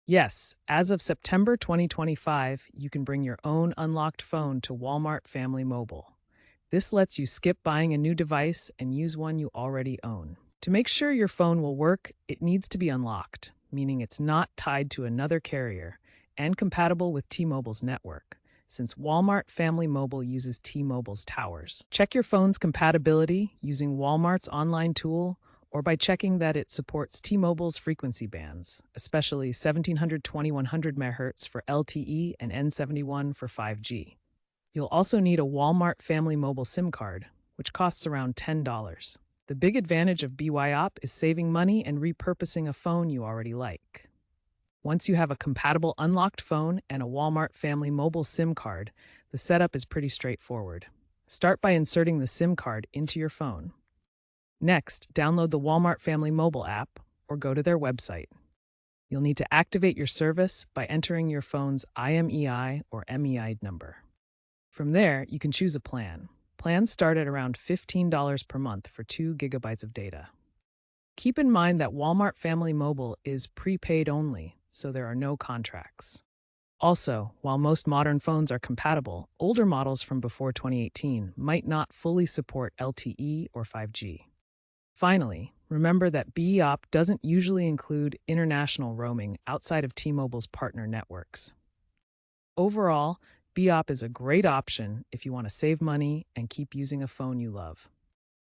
Yes, as of September 2025, you can bring your own unlocked phone to Walmart Family Mobile. This lets you skip buying a new device and use one you already own. To make sure your phone will work, it needs to be unlocked, meaning it's not tied to another carrier and compatible with T-Mobile's network, since Walmart Family Mobile uses T-Mobile's towers. Check your phone's compatibility using Walmart's online tool or by checking that it supports T-Mobile's frequency bands, especially 1700-2100 MHz for LTE and N71 for 5G. You'll also need a Walmart Family Mobile SIM card, which costs around $10. The big advantage of BYOP is saving money and repurposing a phone you already like. Once you have a compatible unlocked phone and a Walmart Family Mobile SIM card, the setup is pretty straightforward. Start by inserting the SIM card into your phone. Next, download the Walmart Family Mobile app or go to their website. You'll need to activate your service by entering your phone's IMEI or MEI number. From there, you can choose a plan. Plans start at around $15 per month for 2 gigabytes of data. Keep in mind that Walmart Family Mobile is prepaid only, so there are no contracts. Also, while most modern phones are compatible, older models from before 2018 might not fully support LTE or 5G. Finally, remember that BEOP doesn't usually include international roaming outside of T-Mobile's partner networks. Overall, BEOP is a great option if you want to save money and keep using a phone you love.